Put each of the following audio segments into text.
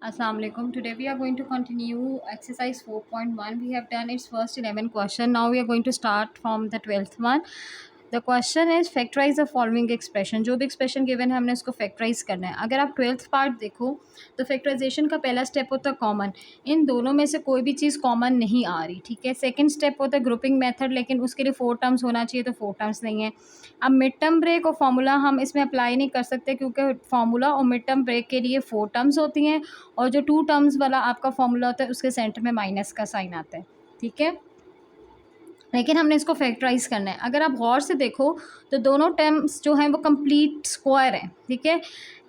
Assalamualaikum. Today we are going to continue exercise 4.1. We have done its first 11 question. Now we are going to start from the 12th one. The question is factorize the following expression. जो भी expression given है हमने उसको factorize करना है. अगर आप 12th part देखो तो factorization का पहला step होता है common. इन दोनों में से कोई भी चीज़ common नहीं आ रही, ठीक है. सेकेंड स्टेप होता है ग्रुपिंग मेथड, लेकिन उसके लिए 4 टर्म्स होना चाहिए, तो 4 टर्म्स नहीं है. अब मिड टर्म ब्रेक और फार्मूला हम इसमें अप्लाई नहीं कर सकते, क्योंकि फार्मूला और मिड टर्म ब्रेक के लिए 4 टर्म्स होती हैं, और जो 2 टर्म्स वाला आपका फार्मूला होता है उसके सेंटर में माइनस का साइन आता है, ठीक है. लेकिन हमने इसको फैक्टराइज करना है. अगर आप गौर से देखो तो दोनों टर्म्स जो हैं वो कंप्लीट स्क्वायर हैं, ठीक है.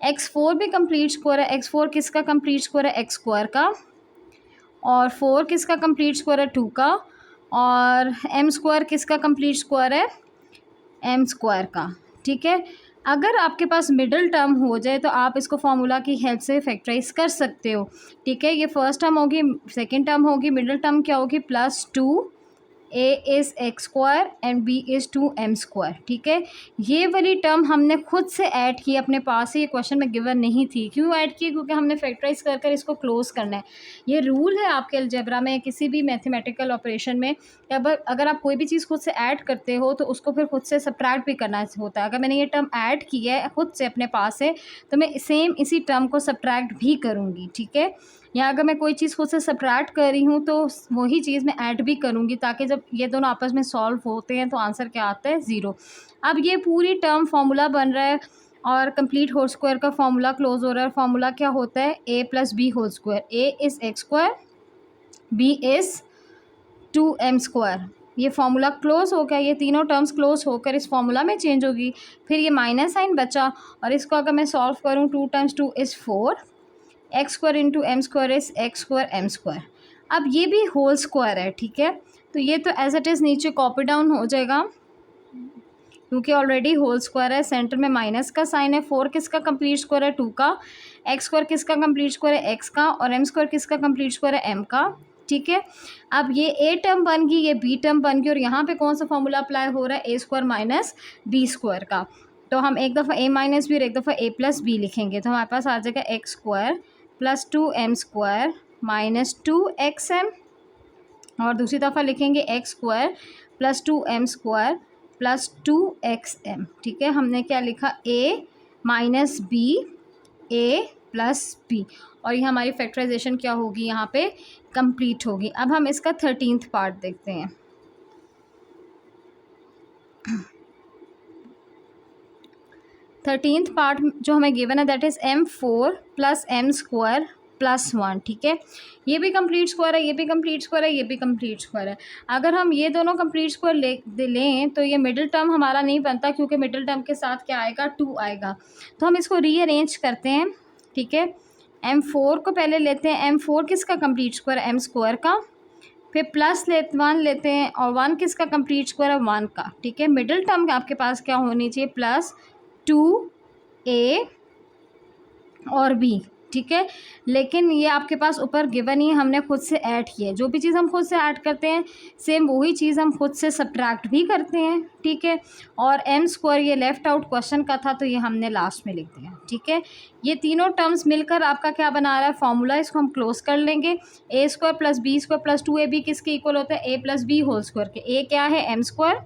x4 भी कंप्लीट स्क्वायर है. x4 किसका कंप्लीट स्क्वायर है? एक्स स्क्वायर का. और 4 किसका कंप्लीट स्क्वायर है? 2 का. और m स्क्वायर किसका कंप्लीट स्क्वायर है? m स्क्वायर का, ठीक है. अगर आपके पास मिडिल टर्म हो जाए तो आप इसको फार्मूला की हेल्प से फैक्टराइज कर सकते हो, ठीक है. ये फर्स्ट टर्म होगी, सेकंड टर्म होगी, मिडिल टर्म क्या होगी? +2 a is x square and b is 2m square, ठीक है. ये वाली टर्म हमने खुद से ऐड की अपने पास से, ये क्वेश्चन में गिवन नहीं थी. क्यों ऐड की? क्योंकि हमने फैक्टराइज कर कर इसको क्लोज करना है. ये रूल है आपके अलजेब्रा में, किसी भी मैथमेटिकल ऑपरेशन में. अगर आप कोई भी चीज़ खुद से ऐड करते हो तो उसको फिर खुद से सब्ट्रैक्ट भी करना होता है. अगर मैंने ये टर्म ऐड की है खुद से अपने पास से, तो मैं सेम इसी टर्म को सब्ट्रैक्ट भी करूँगी, ठीक है. या अगर मैं कोई चीज़ खुद से सब्ट्रैक्ट कर रही हूँ तो वही चीज़ मैं ऐड भी करूँगी, ताकि जब ये दोनों आपस में सॉल्व होते हैं तो आंसर क्या आता है? 0. अब ये पूरी टर्म फार्मूला बन रहा है और कंप्लीट होल स्क्वायर का फार्मूला क्लोज हो रहा है. फार्मूला क्या होता है? a + b whole square. a is x square, b is 2m square. ये फार्मूला क्लोज हो गया. ये तीनों टर्म्स क्लोज होकर इस फार्मूला में चेंज होगी. फिर ये माइनस साइन बचा, और इसको अगर मैं सॉल्व करूँ, 2 × 2 is 4, x square into m square is x square m square. अब ये भी होल स्क्वायर है, ठीक है. तो ये तो एज इट इज़ नीचे कॉपी डाउन हो जाएगा, क्योंकि ऑलरेडी होल स्क्वायर है. सेंटर में माइनस का साइन है. 4 किसका कंप्लीट स्क्वायर है? 2 का. एक्स स्क्वायर किसका कंप्लीट स्क्वायर है? एक्स का. और एम स्क्वायर किसका कंप्लीट स्क्वायर है? एम का, ठीक है. अब ये ए टर्म बन गई, ये बी टर्म बन गई, और यहाँ पे कौन सा फॉर्मूला अप्लाई हो रहा है? ए स्क्वायर माइनस बी स्क्वायर का. तो हम एक दफ़ा ए माइनस बी और एक दफ़ा ए प्लस बी लिखेंगे, तो हमारे पास आ जाएगा x square +2m square -2xm, और दूसरी दफ़ा लिखेंगे x square +2m square +2xm, ठीक है. हमने क्या लिखा? a - b a + b, और ये हमारी फैक्टराइजेशन क्या होगी? यहाँ पे कंप्लीट होगी. अब हम इसका 13th पार्ट देखते हैं. 13th पार्ट जो हमें गिवन है that is m4 + m square +1, ठीक है. ये भी कंप्लीट स्क्वायर है, ये भी कंप्लीट स्क्वायर है, ये भी कंप्लीट स्क्वायर है. अगर हम ये दोनों कंप्लीट स्क्वायर लें तो ये मिडिल टर्म हमारा नहीं बनता, क्योंकि मिडिल टर्म के साथ क्या आएगा? 2 आएगा. तो हम इसको रीअरेंज करते हैं, ठीक है. m4 को पहले लेते हैं. m4 किसका कंप्लीट स्क्वायर है? m स्क्वायर का. फिर +1 लेते हैं, और 1 किसका कंप्लीट स्क्वायर है? 1 का, ठीक है. मिडिल टर्म आपके पास क्या होनी चाहिए? +2a और b, ठीक है. लेकिन ये आपके पास ऊपर गिवन ही है, हमने खुद से ऐड किया है. जो भी चीज़ हम खुद से ऐड करते हैं सेम वही चीज़ हम खुद से सब्ट्रैक्ट भी करते हैं, ठीक है. और m स्क्वायर ये लेफ़्ट आउट क्वेश्चन का था, तो ये हमने लास्ट में लिख दिया, ठीक है. ये तीनों टर्म्स मिलकर आपका क्या बना रहा है? फार्मूला. इसको हम क्लोज कर लेंगे. a square + b square + 2ab किसके इक्वल होता है? a + b होल स्क्वायर के. a क्या है? m square.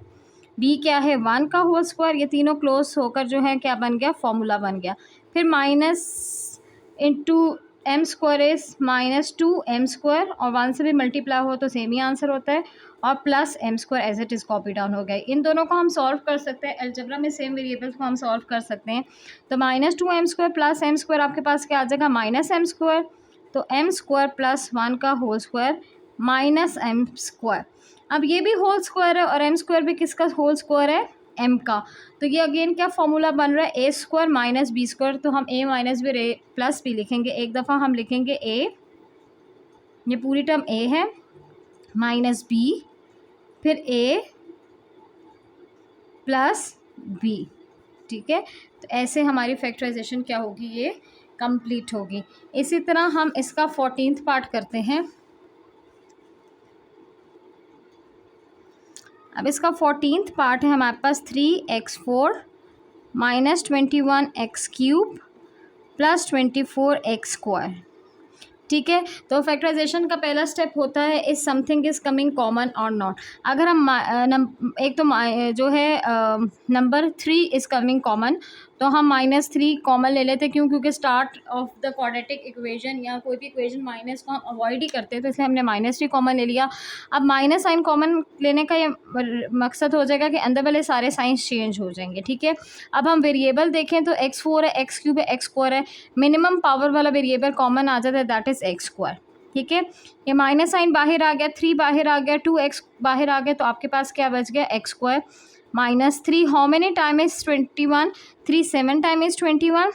b क्या है? 1 का होल स्क्वायर. ये तीनों क्लोज होकर जो है क्या बन गया? फार्मूला बन गया. फिर minus into m square is -2m square, और 1 से भी मल्टीप्लाई हो तो सेम ही आंसर होता है, और plus m square as it is copy down हो गया. इन दोनों को हम सॉल्व कर सकते हैं. अलजेब्रा में सेम वेरिएबल्स को हम सॉल्व कर सकते हैं. तो -2m square plus m square आपके पास क्या आ जाएगा? -m square. तो m स्क्वायर +1 का होल स्क्वायर -m स्क्वायर. अब ये भी होल स्क्वायर है, और m स्क्वायर भी किसका होल स्क्वायर है? m का. तो ये अगेन क्या फॉर्मूला बन रहा है? a square - b square. तो हम a - b + b लिखेंगे. एक दफ़ा हम लिखेंगे a, ये पूरी टर्म a है, -b, फिर a + b, ठीक है. तो ऐसे हमारी फैक्टराइजेशन क्या होगी? ये कंप्लीट होगी. इसी तरह हम इसका 14th पार्ट करते हैं. अब इसका 14th पार्ट है हमारे पास 3x4 - 21x³ + 24x². ठीक है। तो फैक्टराइजेशन का पहला स्टेप होता है is something is coming common और नॉट। अगर हम एक तो जो है नंबर 3 इज कमिंग कॉमन, तो हम -3 कॉमन ले लेते हैं। क्यों? क्योंकि start of the quadratic equation या कोई भी इक्वेशन माइनस को हम अवॉइड ही करते हैं, तो इसलिए हमने -3 कॉमन ले लिया। अब माइनस साइन कॉमन लेने का ये मकसद हो जाएगा कि अंदर वाले सारे साइंस चेंज हो जाएंगे, ठीक है। अब हम वेरिएबल देखें तो x4 है, x³ है, x² है, मिनिमम पावर वाला वेरिएबल कॉमन आ जाता है, दैट इज x², ठीक है। ये माइनस साइन बाहर आ गया, 3 बाहर आ गया, 2x बाहर आ गया, तो आपके पास क्या बच गया? x² -3 how many time is 21, 3 7 time is 21।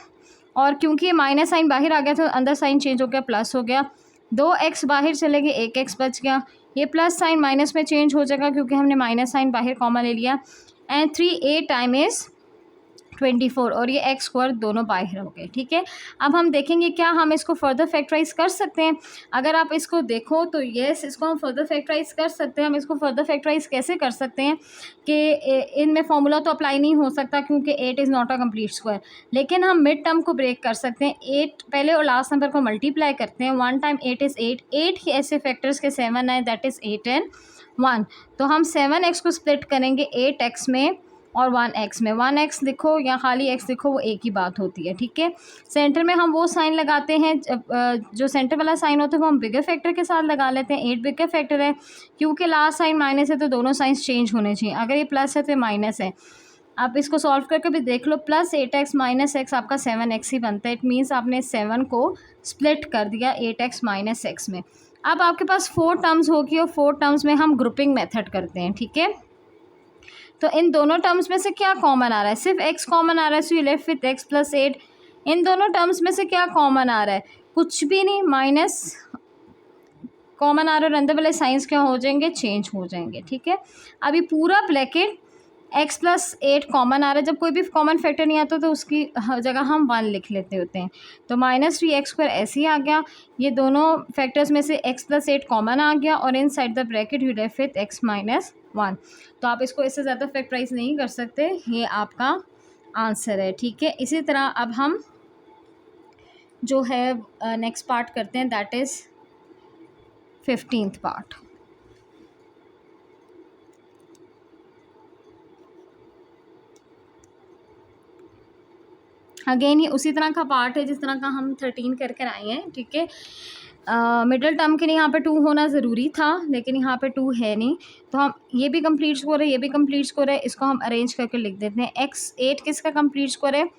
और क्योंकि ये माइनस साइन बाहर आ गया तो अंदर साइन चेंज हो गया, प्लस हो गया। 2x बाहर चले गए, 1x बच गया। ये प्लस साइन माइनस में चेंज हो जाएगा क्योंकि हमने माइनस साइन बाहर कॉमन ले लिया। एंड 3 टाइम इज़ 24 और ये x² दोनों बाहर हो गए, ठीक है। अब हम देखेंगे क्या हम इसको फर्दर फैक्टराइज कर सकते हैं। अगर आप इसको देखो तो येस, इसको हम फर्दर फैक्टराइज कर सकते हैं। हम इसको फर्दर फैक्टराइज कैसे कर सकते हैं कि इनमें फॉर्मूला तो अप्लाई नहीं हो सकता क्योंकि 8 is not a complete square, लेकिन हम मिड टर्म को ब्रेक कर सकते हैं। 8 पहले और लास्ट नंबर को मल्टीप्लाई करते हैं। 1 टाइम 8 इज़ 8, 8 ही ऐसे फैक्टर्स के 7 है, दैट इज़ 8 and 1। तो हम 7x को स्प्लिट करेंगे 8x में और 1x में। 1x लिखो या खाली x लिखो, वो एक ही बात होती है, ठीक है। सेंटर में हम वो साइन लगाते हैं, जो सेंटर वाला साइन होता है वो हम बिगर फैक्टर के साथ लगा लेते हैं। 8 बिगर फैक्टर है, क्योंकि लास्ट साइन माइनस है तो दोनों साइंस चेंज होने चाहिए। अगर ये प्लस है तो ये माइनस है। आप इसको सॉल्व करके भी देख लो, प्लस 8x माइनस x आपका 7x ही बनता है। इट मीन्स आपने 7 को स्प्लिट कर दिया 8x माइनस x में। अब आपके पास 4 टर्म्स होगी और 4 टर्म्स में हम ग्रुपिंग मेथड करते हैं, ठीक है। तो इन दोनों टर्म्स में से क्या कॉमन आ रहा है? सिर्फ x कॉमन आ रहा है, so you left with x + 8। इन दोनों टर्म्स में से क्या कॉमन आ रहा है? कुछ भी नहीं, माइनस कॉमन आ रहा है और अंदर वाले साइंस क्या हो जाएंगे? चेंज हो जाएंगे, ठीक है। अभी पूरा ब्रैकेट x + 8 कॉमन आ रहा है। जब कोई भी कॉमन फैक्टर नहीं आता तो उसकी जगह हम 1 लिख लेते होते हैं। तो -3x² ऐसे ही आ गया। ये दोनों फैक्टर्स में से x + 8 कॉमन आ गया और inside the bracket you left with x - 1। तो आप इसको इससे ज़्यादा फैक्टराइज नहीं कर सकते, ये आपका आंसर है, ठीक है। इसी तरह अब हम जो है नेक्स्ट पार्ट करते हैं, that is 15th part. Again ये उसी तरह का पार्ट है जिस तरह का हम 13 कर कर आए हैं, ठीक है। मिडल टर्म के लिए यहाँ पे 2 होना ज़रूरी था, लेकिन यहाँ पे 2 है नहीं, तो हम ये भी कंप्लीट स्कोर है, ये भी कंप्लीट स्कोर है, इसको हम अरेंज करके लिख देते हैं। x8 किसका कंप्लीट स्कोर है?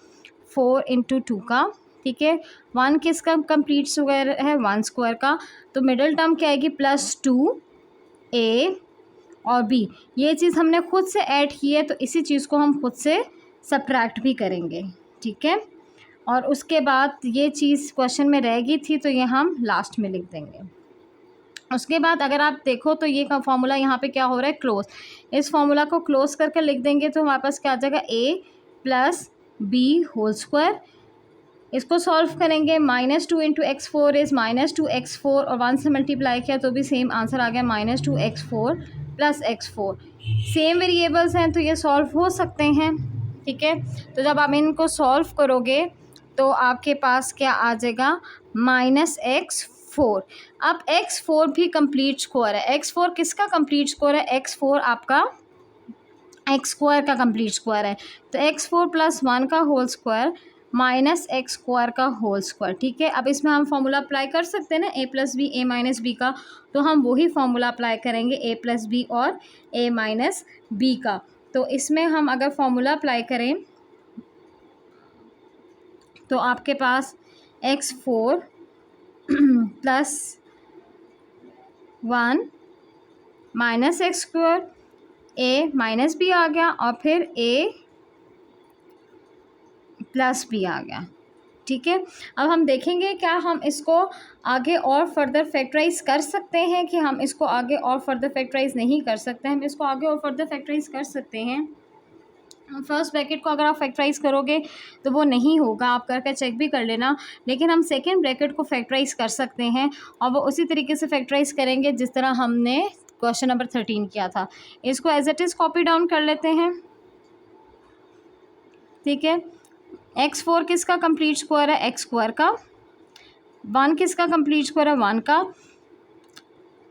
4 × 2 का, ठीक है। 1 किसका कंप्लीट स्क्वायर है? 1 स्क्वायर का। तो मिडल टर्म क्या आएगी? +2a और b। ये चीज़ हमने खुद से ऐड की है तो इसी चीज़ को हम खुद से सब्ट्रैक्ट भी करेंगे, ठीक है। और उसके बाद ये चीज़ क्वेश्चन में रह गई थी तो ये हम लास्ट में लिख देंगे। उसके बाद अगर आप देखो तो ये का फॉर्मूला यहाँ पे क्या हो रहा है? क्लोज। इस फॉर्मूला को क्लोज करके लिख देंगे तो हमारे पास क्या आ जाएगा? a + b² इसको सॉल्व करेंगे। -2 × x4 इज़ -2x4 और 1 से मल्टीप्लाई किया तो भी सेम आंसर आ गया, -2x4 + x4। सेम वेरिएबल्स हैं तो ये सॉल्व हो सकते हैं, ठीक है। तो जब आप इनको सॉल्व करोगे तो आपके पास क्या आ जाएगा? -x4। अब x4 भी कंप्लीट स्क्वायर है। x4 किसका कंप्लीट स्क्वायर है? x4 आपका x² का कंप्लीट स्क्वायर है। तो x4 + 1 का होल स्क्वायर -x² का होल स्क्वायर, ठीक है। अब इसमें हम फॉर्मूला अप्लाई कर सकते हैं ना, a + b a - b का, तो हम वही फॉर्मूला अप्लाई करेंगे a + b और a - b का। तो इसमें हम अगर फॉर्मूला अप्लाई करें तो आपके पास x4 + 1 -x² a - b आ गया और फिर a + b आ गया, ठीक है। अब हम देखेंगे क्या हम इसको आगे और फर्दर फैक्टराइज कर सकते हैं कि हम इसको आगे और फर्दर फैक्टराइज नहीं कर सकते। हम इसको आगे और फर्दर फैक्टराइज कर सकते हैं। फर्स्ट ब्रैकेट को अगर आप फैक्टराइज करोगे तो वो नहीं होगा, आप करके चेक भी कर लेना, लेकिन हम सेकेंड ब्रैकेट को फैक्टराइज कर सकते हैं और वो उसी तरीके से फैक्टराइज करेंगे जिस तरह हमने क्वेश्चन नंबर 13 किया था। इसको as it is copy down कर लेते हैं, ठीक है। x4 किसका कंप्लीट स्क्वायर है? x² का। 1 किसका कंप्लीट स्क्वायर है, 1 का।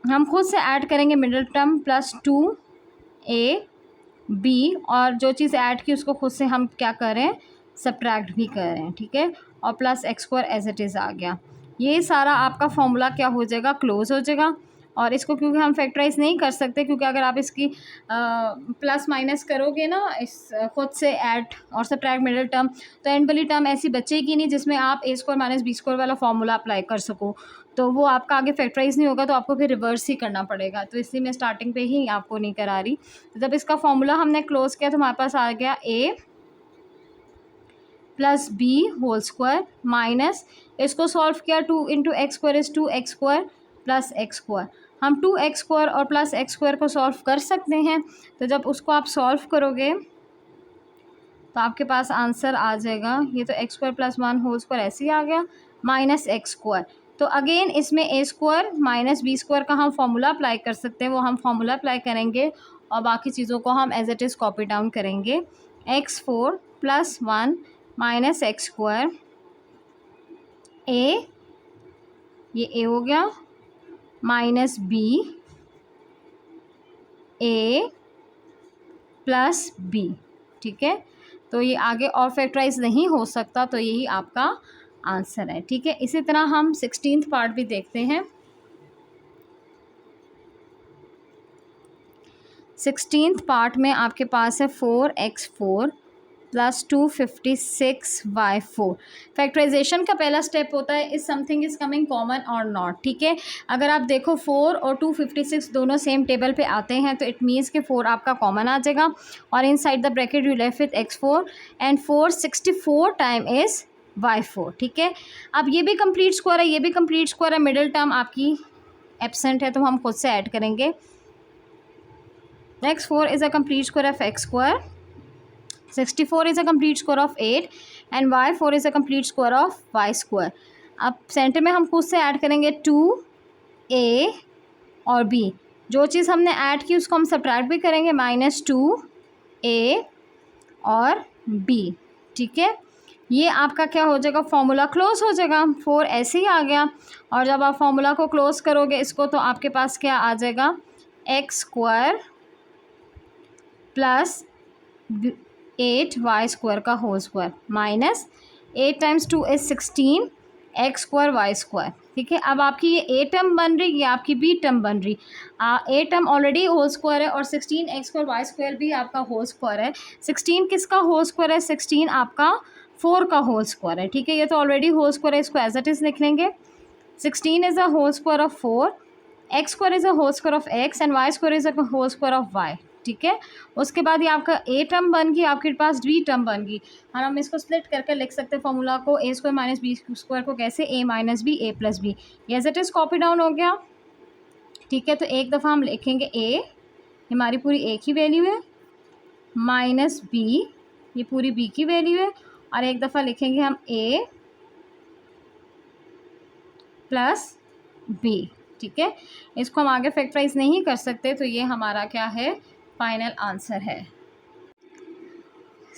हम खुद से ऐड करेंगे मिडिल टर्म प्लस 2ab, और जो चीज़ ऐड की उसको खुद से हम क्या करें, सब्ट्रैक्ट भी करें, ठीक है। और plus x square as it is आ गया। ये सारा आपका फॉर्मूला क्या हो जाएगा, क्लोज हो जाएगा। और इसको क्योंकि हम फैक्टराइज नहीं कर सकते, क्योंकि अगर आप इसकी प्लस माइनस करोगे ना इस खुद से ऐड और सब्ट्रैक्ट मिडिल टर्म, तो एंड वाली टर्म ऐसी बचेगी नहीं जिसमें आप ए स्क्वायर माइनस बी स्क्वायर वाला फॉर्मूला अप्लाई कर सको, तो वो आपका आगे फैक्टराइज नहीं होगा, तो आपको फिर रिवर्स ही करना पड़ेगा। तो इसलिए मैं स्टार्टिंग पे ही आपको नहीं करा रही। तो जब इसका फॉर्मूला हमने क्लोज किया तो हमारे पास आ गया a plus B whole square minus, इसको सॉल्व किया 2 into x square is 2x square plus x square. हम 2x स्क्वायर और प्लस एक्स स्क्वायर को सॉल्व कर सकते हैं, तो जब उसको आप सॉल्व करोगे तो आपके पास आंसर आ जाएगा, ये तो x square plus 1 whole square ऐसे ही आ गया, माइनस एक्स स्क्वायर। तो अगेन इसमें A square minus B square का हम फॉर्मूला अप्लाई कर सकते हैं, वो हम फॉर्मूला अप्लाई करेंगे और बाकी चीज़ों को हम as it is copy down करेंगे। x4 plus 1 minus x square a, ये ए हो गया, minus b a plus b, ठीक है। तो ये आगे और फैक्टराइज नहीं हो सकता, तो यही आपका आंसर है, ठीक है। इसी तरह हम 16th पार्ट भी देखते हैं। 16th पार्ट में आपके पास है 4x4 प्लस 256y4। फैक्टराइजेशन का पहला स्टेप होता है is something is coming common और नॉट, ठीक है। अगर आप देखो 4 और 256 दोनों सेम टेबल पे आते हैं तो इट मीन्स कि 4 आपका कॉमन आ जाएगा, और inside the bracket you left with x4 and 464 time is y4, ठीक है। अब ये भी कंप्लीट स्क्वायर है, ये भी कंप्लीट स्क्वायर है, मिडिल टर्म आपकी एब्सेंट है तो हम खुद से ऐड करेंगे। x4 is a complete square of x square, 64 is a complete square of 8 and y4 is a complete square of y square। अब सेंटर में हम खुद से ऐड करेंगे 2a और b, जो चीज़ हमने ऐड की उसको हम सब्ट्रैक्ट भी करेंगे, माइनस 2a और b, ठीक है। ये आपका क्या हो जाएगा, फॉर्मूला क्लोज हो जाएगा। 4 ऐसे ही आ गया, और जब आप फॉर्मूला को क्लोज करोगे इसको तो आपके पास क्या आ जाएगा, x square plus 8y square का whole square minus 8 times 2 is 16 x square y square, ठीक है। अब आपकी ये ए टर्म बन रही, ये आपकी बी टर्म बन रही। A term already whole square है और 16 एक्स स्क्वायर वाई स्क्वायर भी आपका होल स्क्वायर है। 16 किसका होल स्क्वायर है, 16 आपका 4 का होल स्क्वायर है, ठीक है। ये तो ऑलरेडी होल स्क्वायर है, इसको एज इट इज़ लिख लेंगे। 16 is a whole square of 4, x square is a whole square of x and y square is a whole square of y, ठीक है। उसके बाद ये आपका ए टर्म बन गई, आपके पास बी टर्म बन गई, और हम इसको स्प्लिट करके लिख सकते हैं फॉर्मूला को, a square minus B square को कैसे, a minus b a plus b, as it is copy down हो गया, ठीक है। तो एक दफ़ा हम लिखेंगे ए, हमारी पूरी ए की वैल्यू है, माइनस बी, ये पूरी बी की वैल्यू है, और एक दफ़ा लिखेंगे हम ए प्लस बी, ठीक है। इसको हम आगे फैक्टराइज नहीं कर सकते, तो ये हमारा क्या है, फाइनल आंसर है।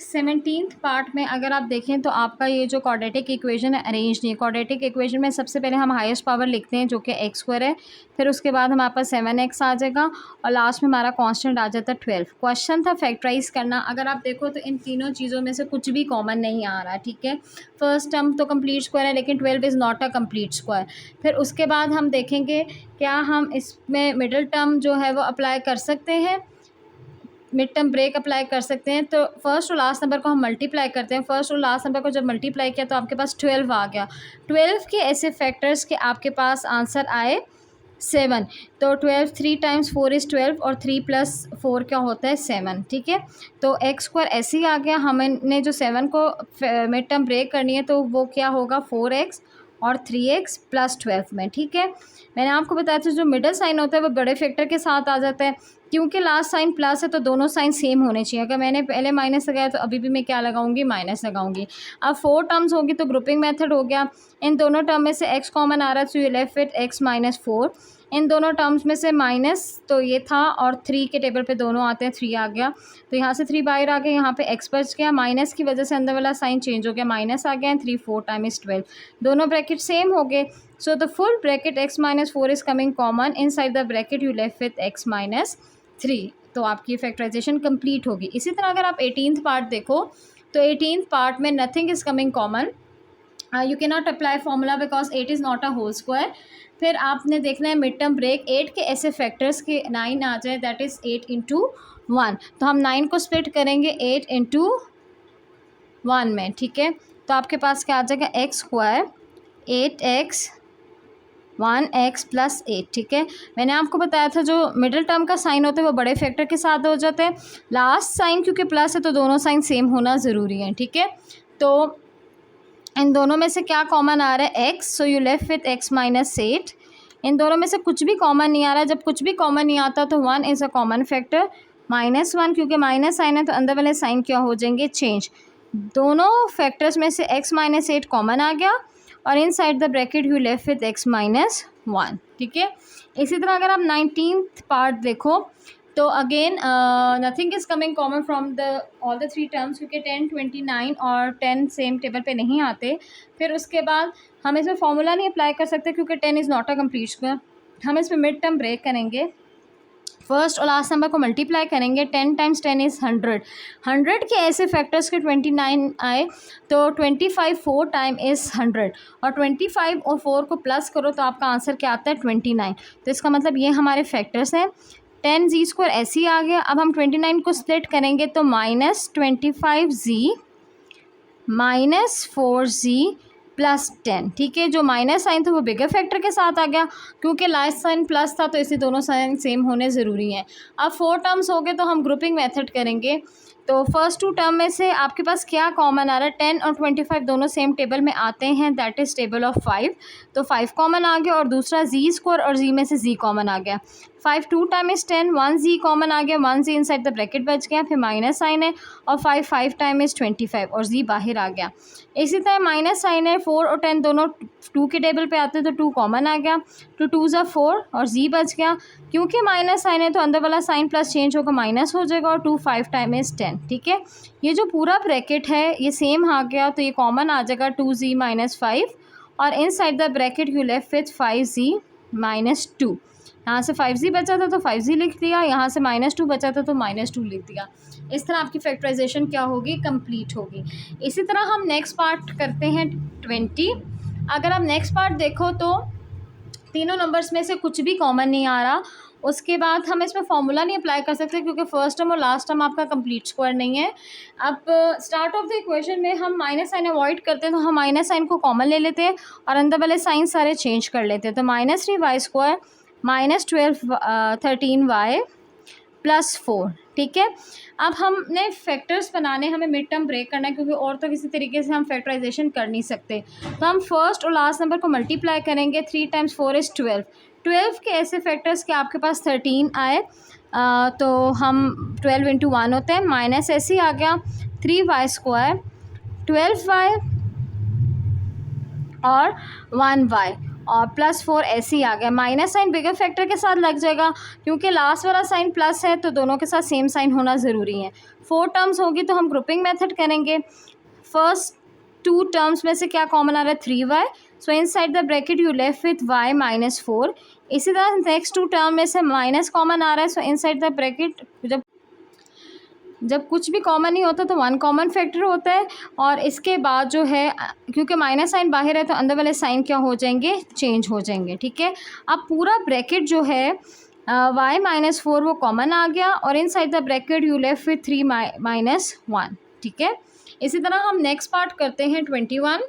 17th पार्ट में अगर आप देखें तो आपका ये जो क्वाड्रेटिक इक्वेशन है अरेंज नहीं है। क्वाड्रेटिक इक्वेशन में सबसे पहले हम हाईएस्ट पावर लिखते हैं जो कि एक्स स्क्वायर है, फिर उसके बाद हमारे पास 7x आ जाएगा और लास्ट में हमारा कांस्टेंट आ जाता है 12। क्वेश्चन था फैक्टराइज करना। अगर आप देखो तो इन तीनों चीज़ों में से कुछ भी कॉमन नहीं आ रहा, ठीक है। फर्स्ट टर्म तो कंप्लीट स्क्वायर है, लेकिन 12 is not a complete square. फिर उसके बाद हम देखेंगे क्या हम इसमें मिडिल टर्म जो है वो अप्लाई कर सकते हैं, मिड टर्म ब्रेक अप्लाई कर सकते हैं। तो फर्स्ट और लास्ट नंबर को हम मल्टीप्लाई करते हैं। फर्स्ट और लास्ट नंबर को जब मल्टीप्लाई किया तो आपके पास 12 आ गया। 12 के ऐसे फैक्टर्स के आपके पास आंसर आए 7। तो 12 3 टाइम्स 4 इज़ 12 और 3 प्लस 4 क्या होता है 7, ठीक है। तो एक्स स्क्वायर ऐसे ही आ गया। हमने जो 7 को मिड टर्म ब्रेक करनी है तो वो क्या होगा 4x और 3x प्लस 12 में, ठीक है। मैंने आपको बताया था जो मिडल साइन होता है वो बड़े फैक्टर के साथ आ जाता है, क्योंकि लास्ट साइन प्लस है तो दोनों साइन सेम होने चाहिए। अगर मैंने पहले माइनस लगाया तो अभी भी मैं क्या लगाऊंगी, माइनस लगाऊंगी। अब 4 टर्म्स होगी तो ग्रुपिंग मेथड हो गया। इन दोनों टर्म में से x कॉमन आ रहा है, so you left with x minus 4। इन दोनों टर्म्स में से माइनस तो ये था और 3 के टेबल पे दोनों आते हैं, 3 आ गया तो यहाँ से 3 बाहर आ गया, यहाँ पे x बच गया, माइनस की वजह से अंदर वाला साइन चेंज हो गया, माइनस आ गया एंड 3 4 टाइम्स 12, दोनों ब्रैकेट सेम हो गए. So the full bracket x minus 4 is coming common in side the bracket you left with x minus 3. तो आपकी फैक्टराइजेशन कंप्लीट होगी. इसी तरह अगर आप 18th पार्ट देखो तो 18th पार्ट में nothing is coming common, you can not apply formula because 8 is not a whole square. फिर आपने देखना है मिड टर्म ब्रेक, 8 के ऐसे फैक्टर्स के 9 आ जाए दैट इज़ 8 इंटू 1. तो हम 9 को स्प्लिट करेंगे 8 इंटू 1 में. ठीक है, तो आपके पास क्या आ जाएगा x square 8x 1x plus 8. ठीक है, मैंने आपको बताया था जो मिडिल टर्म का साइन होता है वो बड़े फैक्टर के साथ हो जाते हैं. लास्ट साइन क्योंकि प्लस है तो दोनों साइन सेम होना ज़रूरी है. ठीक है, तो इन दोनों में से क्या कॉमन आ रहा है x, so you left with x minus 8. इन दोनों में से कुछ भी कॉमन नहीं आ रहा. जब कुछ भी कॉमन नहीं आता तो 1 इज़ अ कॉमन फैक्टर, -1 क्योंकि माइनस साइन है तो अंदर वाले साइन क्या हो जाएंगे चेंज. दोनों फैक्टर्स में से x माइनस 8 कॉमन आ गया और inside the bracket you left with x minus 1. ठीक है, इसी तरह अगर आप 19th पार्ट देखो तो again nothing is coming common from the all the 3 terms क्योंकि 10 29 और 10 सेम टेबल पे नहीं आते. फिर उसके बाद हम इसमें फॉर्मूला नहीं अप्लाई कर सकते क्योंकि 10 is not a complete square. हम इसमें मिड टर्म ब्रेक करेंगे, फर्स्ट और लास्ट नंबर को मल्टीप्लाई करेंगे. 10 टाइम्स 10 इज़ 100. 100 के ऐसे फैक्टर्स के 29 आए तो 25 4 टाइम इज़ 100 और 25 और 4 को प्लस करो तो आपका आंसर क्या आता है 29. तो इसका मतलब ये हमारे फैक्टर्स हैं. 10 जी स्क्वायर ऐसे ही आ गया. अब हम 29 को स्प्लिट करेंगे तो -25z -4z प्लस 10. ठीक है, जो माइनस साइन था वो बिगर फैक्टर के साथ आ गया क्योंकि लास्ट साइन प्लस था तो इसे दोनों साइन सेम होने ज़रूरी हैं. अब 4 टर्म्स हो गए तो हम ग्रुपिंग मेथड करेंगे. तो फर्स्ट 2 टर्म में से आपके पास क्या कॉमन आ रहा है, 10 और 25 दोनों सेम टेबल में आते हैं दैट इज़ टेबल ऑफ 5. तो 5 कॉमन आ गया और दूसरा जी स्क्वायर और जी में से जी कॉमन आ गया. 5 2 टाइम इज़ 10, 1 जी कॉमन आ गया, 1 जी इनसाइड द ब्रैकेट बच गया, फिर माइनस साइन है और 5 5 टाइम इज़ 25 और जी बाहर आ गया. इसी तरह माइनस साइन है, 4 और 10 दोनों 2 के टेबल पे आते हैं तो 2 कॉमन आ गया, तो 2 ज़ा 4 और जी बच गया. क्योंकि माइनस साइन है तो अंदर वाला साइन प्लस चेंज होकर माइनस हो जाएगा और 2 5 टाइम इज़ 10. ठीक है, ये जो पूरा ब्रैकेट है ये सेम आ गया तो ये कॉमन आ जाएगा 2z माइनस 5 और inside the bracket you left with 5z minus 2. यहाँ से 5z बचा था तो 5z लिख दिया, यहाँ से -2 बचा था तो -2 लिख दिया. इस तरह आपकी फैक्टराइजेशन क्या होगी कंप्लीट होगी. इसी तरह हम नेक्स्ट पार्ट करते हैं 20. अगर आप नेक्स्ट पार्ट देखो तो तीनों नंबर्स में से कुछ भी कॉमन नहीं आ रहा. उसके बाद हम इसमें फॉर्मूला नहीं अप्लाई कर सकते क्योंकि फर्स्ट टर्म और लास्ट टर्म आपका कंप्लीट स्क्वायर नहीं है. अब स्टार्ट ऑफ द इक्वेशन में हम माइनस साइन अवॉइड करते हैं तो हम माइनस साइन को कॉमन ले लेते हैं और अंदर वाले साइन सारे चेंज कर लेते हैं. तो -3y² -12 13y प्लस 4. ठीक है, अब हमने फैक्टर्स बनाने, हमें मिड टर्म ब्रेक करना है क्योंकि और तो किसी तरीके से हम फैक्टराइजेशन कर नहीं सकते. तो हम फर्स्ट और लास्ट नंबर को मल्टीप्लाई करेंगे. 3 टाइम्स 4 इज़ 12. 12 के ऐसे फैक्टर्स के आपके पास 13 आए तो हम 12 इंटू 1 होते हैं, माइनस ऐसे ही आ गया 3y² 12y और 1y और प्लस 4 ऐसे ही आ गया. माइनस साइन बिगर फैक्टर के साथ लग जाएगा क्योंकि लास्ट वाला साइन प्लस है तो दोनों के साथ सेम साइन होना ज़रूरी है. 4 टर्म्स होगी तो हम ग्रुपिंग मेथड करेंगे. फर्स्ट 2 टर्म्स में से क्या कॉमन आ रहा है 3y, so inside the bracket you left with y -4. इसी तरह नेक्स्ट 2 टर्म में से माइनस कॉमन आ रहा है, सो इन साइड द ब्रैकेट जब कुछ भी कॉमन नहीं होता तो 1 कॉमन फैक्टर होता है. और इसके बाद जो है क्योंकि माइनस साइन बाहर है तो अंदर वाले साइन क्या हो जाएंगे चेंज हो जाएंगे. ठीक है, अब पूरा ब्रैकेट जो है y -4 वो कॉमन आ गया और inside the bracket you left with 3 -1. ठीक है, इसी तरह हम नेक्स्ट पार्ट करते हैं 21.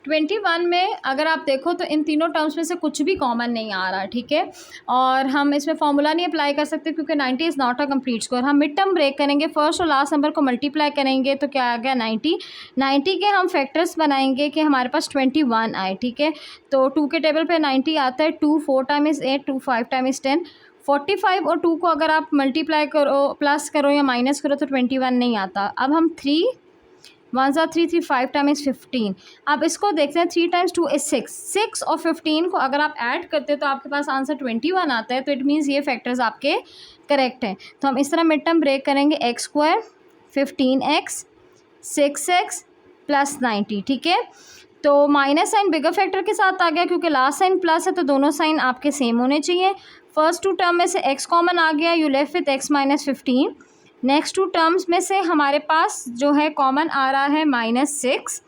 21 में अगर आप देखो तो इन तीनों टर्म्स में से कुछ भी कॉमन नहीं आ रहा. ठीक है, और हम इसमें फॉर्मूला नहीं अप्लाई कर सकते क्योंकि 90 is not a complete square. हम मिड टर्म ब्रेक करेंगे, फर्स्ट और लास्ट नंबर को मल्टीप्लाई करेंगे तो क्या आ गया 90. 90 के हम फैक्टर्स बनाएंगे कि हमारे पास 21 आए. ठीक है, तो 2 के टेबल पे 90 आता है. 2 4 टाइम इज़ 8, 2 5 टाइम इज़ 10. 45 और 2 को अगर आप मल्टीप्लाई करो, प्लस करो या माइनस करो तो 21 नहीं आता. अब हम 3 1 ज़ा 3, 3 5 टाइम इज़ 15। अब इसको देखते हैं, 3 टाइम्स 2 इज़ 6, 6 और 15 को अगर आप ऐड करते हैं तो आपके पास आंसर 21 आता है। तो इट मीन्स ये फैक्टर्स आपके करेक्ट हैं। तो हम इस तरह मिड टर्म ब्रेक करेंगे, x square 15x 6x plus 90, ठीक है। तो माइनस साइन बिगर फैक्टर के साथ आ गया, क्योंकि लास्ट साइन प्लस है तो दोनों साइन आपके सेम होने चाहिए। फर्स्ट टू टर्म में से x कॉमन आ गया, you left with x minus 15। Next two terms में से हमारे पास जो है कॉमन आ रहा है -6।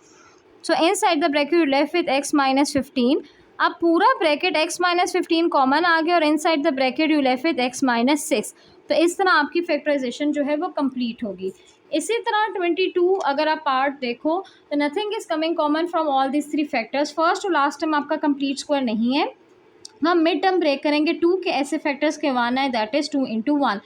So inside the bracket you left with x minus 15। अब पूरा ब्रैकेट x माइनस 15 कॉमन आ गया और inside the bracket you left with x minus 6। तो इस तरह आपकी फैक्टराइजेशन जो है वो कंप्लीट होगी। इसी तरह 22 अगर आप पार्ट देखो तो nothing is coming common from all this three factors. First और लास्ट टर्म आपका कंप्लीट स्क्वायर नहीं है। हम मिड टर्म ब्रेक करेंगे, 2 के ऐसे फैक्टर्स के 1 है, दैट इज़ 2 इंटू 1।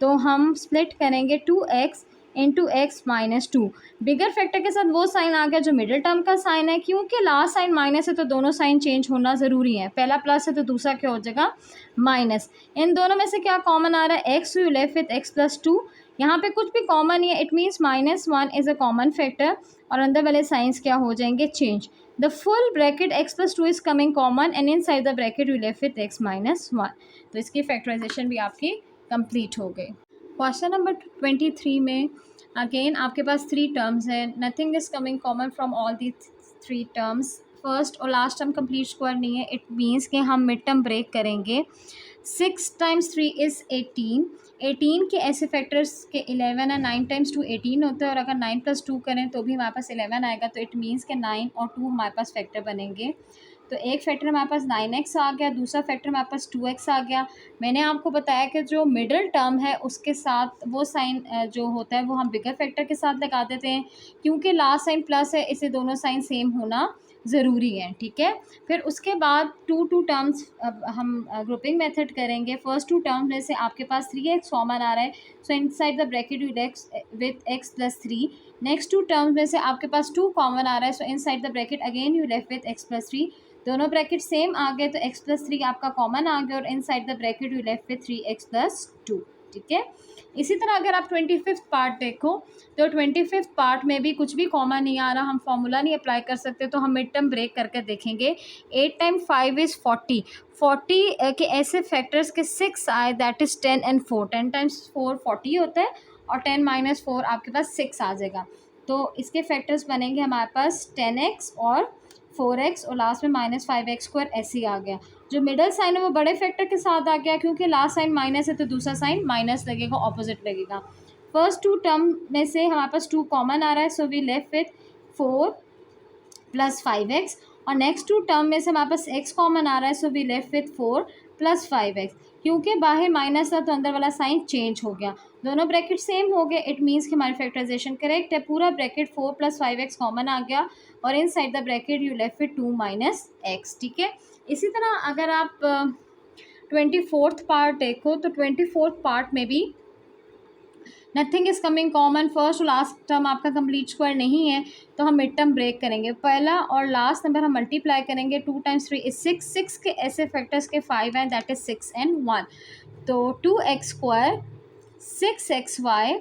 तो हम स्प्लिट करेंगे 2x इंटू एक्स माइनस 2। बिगर फैक्टर के साथ वो साइन आ गया जो मिडिल टर्म का साइन है, क्योंकि लास्ट साइन माइनस है तो दोनों साइन चेंज होना ज़रूरी है। पहला प्लस है तो दूसरा क्या हो जाएगा, माइनस। इन दोनों में से क्या कॉमन आ रहा है, x, you left with x plus 2। यहाँ पे कुछ भी कॉमन नहीं है, it means -1 is a common factor और अंदर वाले साइंस क्या हो जाएंगे, change. The full bracket x plus 2 is coming common and in side the bracket you left with x minus 1। तो इसकी फैक्टराइजेशन भी आपकी कंप्लीट हो गई। क्वेश्चन नंबर 23 में अगेन आपके पास 3 टर्म्स है, nothing is coming common from all the 3 terms. First और लास्ट टर्म कंप्लीट स्क्वायर नहीं है, इट मीन्स कि हम मिड टर्म ब्रेक करेंगे। 6 टाइम्स 3 इज़ 18। 18 के ऐसे फैक्टर्स के 11 है, 9 टाइम्स 2 18 होता है और अगर 9 प्लस 2 करें तो भी हमारे पास 11 आएगा। तो इट मीन्स के 9 और 2 हमारे पास फैक्टर बनेंगे। तो एक फैक्टर हमारे पास 9x आ गया, दूसरा फैक्टर हमारे पास 2x आ गया। मैंने आपको बताया कि जो मिडिल टर्म है उसके साथ वो साइन जो होता है वो हम बिगर फैक्टर के साथ लगा देते हैं, क्योंकि लास्ट साइन प्लस है, इसे दोनों साइन सेम होना ज़रूरी है, ठीक है। फिर उसके बाद 2 टर्म्स अब हम ग्रुपिंग मेथड करेंगे। फर्स्ट 2 टर्म्स में से आपके पास 3x कॉमन आ रहा है, so inside the bracket you with x plus 3। Next 2 terms में से आपके पास 2 कॉमन आ रहा है, so inside the bracket again you left with x plus 3। दोनों ब्रैकेट सेम आ गए तो x प्लस 3 आपका कॉमन आ गया और inside the bracket you left with 3x plus 2, ठीक है। इसी तरह अगर आप 25th पार्ट देखो तो 25th पार्ट में भी कुछ भी कॉमन नहीं आ रहा, हम फॉर्मूला नहीं अप्लाई कर सकते, तो हम मिड टर्म ब्रेक करके देखेंगे। 8 टाइम 5 इज़ 40। 40 के ऐसे फैक्टर्स के 6 आए, दैट इज़ 10 एंड 4। 10 टाइम्स 4 40 होता है और 10 माइनस 4 आपके पास 6 आ जाएगा। तो इसके फैक्टर्स बनेंगे हमारे पास 10x और 4x और लास्ट में -5x स्क्वायर ऐसे ही आ गया। जो मिडल साइन है वो बड़े फैक्टर के साथ आ गया, क्योंकि लास्ट साइन माइनस है तो दूसरा साइन माइनस लगेगा, ऑपोजिट लगेगा। फर्स्ट 2 टर्म में से हमारे पास 2 कॉमन आ रहा है, so we left with 4 plus 5x। और नेक्स्ट 2 टर्म में से हमारे पास x कॉमन आ रहा है, so we left with 4 plus 5x। क्योंकि बाहर माइनस था तो अंदर वाला साइन चेंज हो गया, दोनों ब्रैकेट सेम हो गए, इट मीन्स कि हमारी फैक्टराइजेशन करेक्ट है। पूरा ब्रैकेट 4 प्लस 5x कॉमन आ गया और inside the bracket you left with 2 minus x, ठीक है। इसी तरह अगर आप 24th पार्ट देखो तो 24th पार्ट में भी nothing is coming common. First और लास्ट टर्म आपका कंप्लीट स्क्वायर नहीं है, तो हम मिड टर्म ब्रेक करेंगे। पहला और लास्ट नंबर हम मल्टीप्लाई करेंगे, 2 टाइम्स 3 इज 6। 6 के ऐसे फैक्टर्स के 5 हैं, दैट इज़ 6 एंड 1। तो 2x square 6xy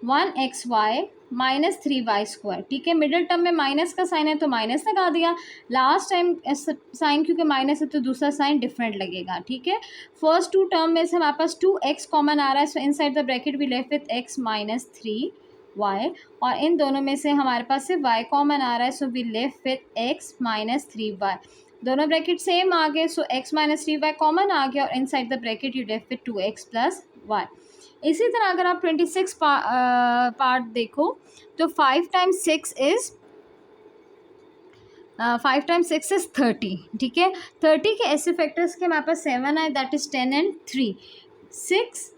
1xy minus 3y square, ठीक है। मिडिल टर्म में माइनस का साइन है तो माइनस लगा दिया, लास्ट टाइम साइन क्योंकि माइनस है तो दूसरा साइन डिफरेंट लगेगा, ठीक है। फर्स्ट 2 टर्म में से हमारे पास 2x कॉमन आ रहा है, so inside the bracket we left with x minus 3y और इन दोनों में से हमारे पास सिर्फ y कॉमन आ रहा है, so we left with x minus 3y। दोनों ब्रैकेट सेम आ गए, so x minus 3y common आ गया और inside the bracket you left with 2x plus y। इसी तरह अगर आप 26 पार्ट देखो तो 5 टाइम्स 6 इज़ 30, ठीक है। 30 के ऐसे फैक्टर्स के हमारे पास 7 आए, that is 10 and 3। 6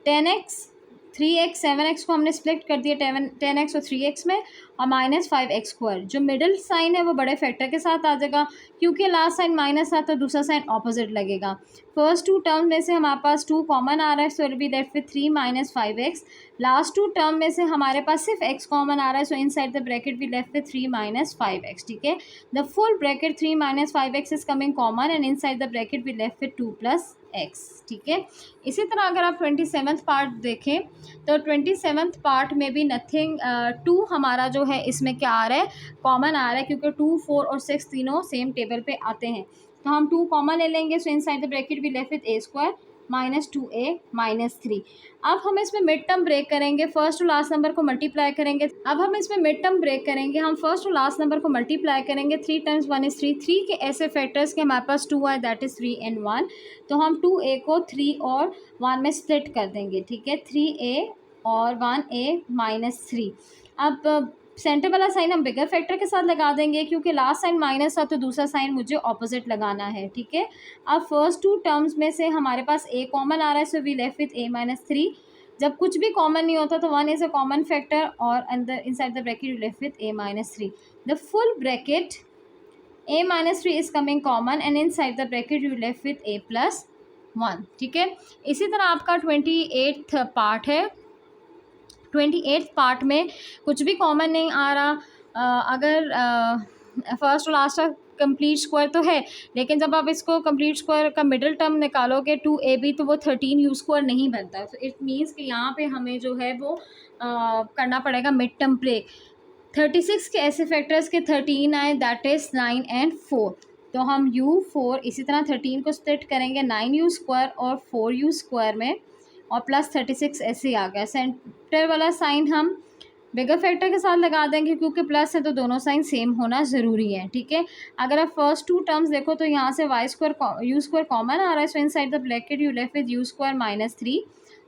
10x 3x 7x को हमने स्प्लिट कर दिया 10x और 3x में और -5x स्क्वायर। जो मिडिल साइन है वो बड़े फैक्टर के साथ आ जाएगा, क्योंकि लास्ट साइन माइनस था तो दूसरा साइन ऑपोजिट लगेगा। फर्स्ट 2 टर्म में से हमारे पास 2 कॉमन आ रहा है, so will be left with 3 minus 5x। Last 2 term में से हमारे पास सिर्फ x कॉमन आ रहा है, so inside the bracket we left with 3 minus 5x, ठीक है। The full bracket 3 minus 5x is coming common and inside the bracket we left with 2 plus x, ठीक है। इसी तरह अगर आप 27th पार्ट देखें तो 27th पार्ट में भी नथिंग, 2 हमारा जो है इसमें क्या आ रहा है, कॉमन आ रहा है, क्योंकि 2, 4 और 6 तीनों सेम टेबल पे आते हैं, तो हम 2 कॉमन ले लेंगे। So inside the bracket we left with a square minus 2a minus 3। अब हम इसमें मिड टर्म ब्रेक करेंगे, फर्स्ट टू लास्ट नंबर को मल्टीप्लाई करेंगे। अब हम इसमें मिड टर्म ब्रेक करेंगे, हम फर्स्ट टू लास्ट नंबर को मल्टीप्लाई करेंगे। 3 टाइम्स 1 इज़ 3, 3 के ऐसे फैक्टर्स के हमारे पास 2 आए, दैट इज़ 3 and 1, तो हम 2a को 3 और 1 में स्प्लिट कर देंगे, ठीक है। 3a और 1a माइनस 3। अब सेंटर वाला साइन हम बिगर फैक्टर के साथ लगा देंगे, क्योंकि लास्ट साइन माइनस था तो दूसरा साइन मुझे ऑपोजिट लगाना है, ठीक है। अब फर्स्ट 2 टर्म्स में से हमारे पास a कॉमन आ रहा है, so we left with a minus 3। जब कुछ भी कॉमन नहीं होता तो 1 इज़ अ कॉमन फैक्टर, और अंदर inside the bracket you left with a minus 3। The full bracket a minus 3 is coming common and inside the bracket you left with a plus 1, ठीक है। इसी तरह आपका 28th पार्ट है। 28th part में कुछ भी कॉमन नहीं आ रहा। अगर फर्स्ट और लास्ट का कंप्लीट स्क्वायर तो है, लेकिन जब आप इसको कंप्लीट स्क्वायर का मिडिल टर्म निकालोगे 2ab, तो वो 13 यू स्क्वायर नहीं बनता। तो इट मीन्स कि यहाँ पे हमें जो है वो करना पड़ेगा मिड टर्म ब्रेक। 36 के ऐसे फैक्टर्स के 13 आए, दैट इज़ 9 and 4, तो हम u4 इसी तरह 13 को स्प्लिट करेंगे 9u स्क्वायर और 4u स्क्वायर में, और प्लस 36 ऐसे ही आ गया। सेंटर वाला साइन हम बिगर फैक्टर के साथ लगा देंगे, क्योंकि प्लस है तो दोनों साइन सेम होना ज़रूरी है, ठीक है। अगर आप फर्स्ट 2 टर्म्स देखो तो यहाँ से y square u square common आ रहा है, so inside the bracket you left with u square minus 3।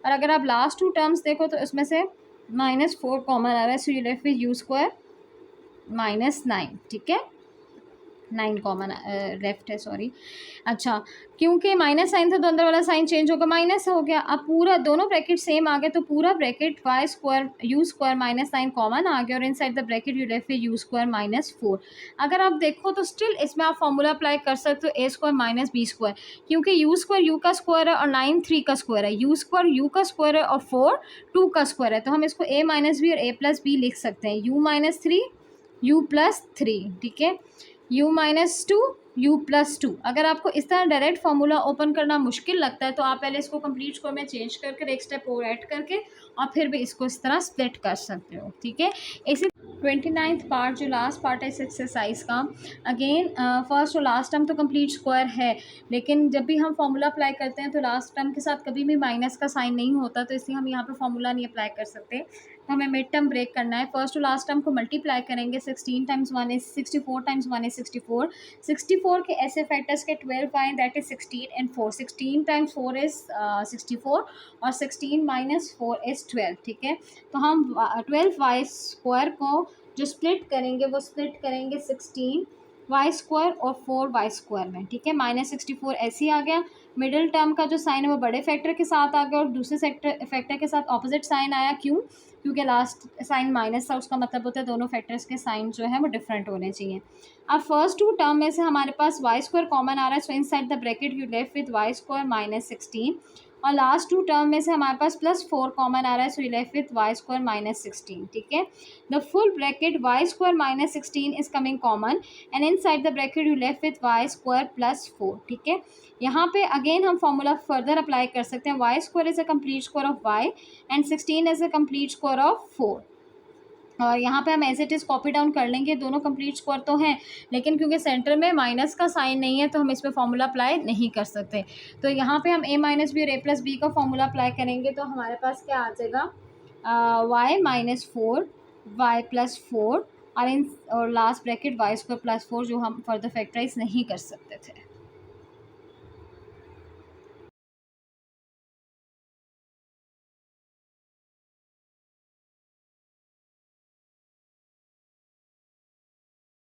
और अगर आप लास्ट 2 टर्म्स देखो तो इसमें से -4 कॉमन आ रहा है, so you left with u square minus 9, ठीक है। 9 कॉमन लेफ्ट है, सॉरी। अच्छा, क्योंकि माइनस साइन था तो अंदर वाला साइन चेंज होगा, माइनस हो गया। अब पूरा दोनों ब्रैकेट सेम आ गए, तो पूरा bracket y square u square minus 9 common आ गया, और inside the bracket you left with u square minus 4। अगर आप देखो तो स्टिल इसमें आप फॉर्मूला अप्लाई कर सकते हो, ए स्क्वायर माइनस बी स्क्वायर, क्योंकि यू स्क्वायर यू का स्क्वायर है और 9 3 का स्क्वायर है, यू स्क्वायर यू का स्क्वायर है और 4 2 का स्क्वायर है, तो हम इसको ए माइनस बी और ए प्लस बी लिख सकते हैं, यू माइनस 3 यू प्लस 3, ठीक है। u minus 2 u plus 2। अगर आपको इस तरह डायरेक्ट फार्मूला ओपन करना मुश्किल लगता है तो आप पहले इसको कंप्लीट स्क्वायर में चेंज करके एक स्टेप और ऐड करके और फिर भी इसको इस तरह स्प्लिट कर सकते हो, ठीक है। इसी 29th पार्ट जो लास्ट पार्ट है इस एक्सरसाइज का, अगेन फर्स्ट और लास्ट टर्म तो कंप्लीट स्क्वायर है, लेकिन जब भी हम फार्मूला अप्लाई करते हैं तो लास्ट टर्म के साथ कभी भी माइनस का साइन नहीं होता, तो इसलिए हम यहाँ पे फार्मूला नहीं अप्लाई कर सकते। तो हमें मिड टर्म ब्रेक करना है, फर्स्ट और लास्ट टर्म को मल्टीप्लाई करेंगे, 16 टाइम्स 1 इज 64 टाइम्स 1 इज 64। 64 के ऐसे फैक्टर्स के 12 आए, that is 16 and 4। 16 times 4 is 64 और 16 माइनस 4 इज 12, ठीक है। तो हम 12 वाई स्क्वायर को जो स्प्लिट करेंगे वो स्प्लिट करेंगे 16 वाई स्क्वायर और 4 वाई स्क्वायर में, ठीक है। -64 ऐसे ही आ गया। मिडिल टर्म का जो साइन है वो बड़े फैक्टर के साथ आ गया और दूसरे फैक्टर के साथ ऑपोजिट साइन आया, क्यों? क्योंकि लास्ट साइन माइनस था, उसका मतलब होता है दोनों फैक्टर्स के साइन जो है वो डिफरेंट होने चाहिए। अब फर्स्ट 2 टर्म में से हमारे पास वाई स्क्वायर कॉमन आ रहा है, so inside the bracket you left with y square minus 16, और लास्ट 2 टर्म में से हमारे पास +4 कॉमन आ रहा है, so you left with y square minus 16, ठीक है। The full bracket y square minus 16 is coming common and inside the bracket you left with y square +4, ठीक है। यहाँ पे अगेन हम फॉर्मूला फर्दर अप्लाई कर सकते हैं, y square is a complete square of y and 16 is a complete square of 4, और यहाँ पे हम as it is copy down कर लेंगे, दोनों कंप्लीट स्क्वायर तो हैं, लेकिन क्योंकि सेंटर में माइनस का साइन नहीं है तो हम इस पर फॉर्मूला अप्लाई नहीं कर सकते। तो यहाँ पे हम a माइनस बी और a प्लस बी का फॉर्मूला अप्लाई करेंगे, तो हमारे पास क्या आ जाएगा, y माइनस 4 वाई प्लस 4 और लास्ट ब्रैकेट वाई स्क्वायर +4, जो हम फर्दर फैक्टराइज नहीं कर सकते थे।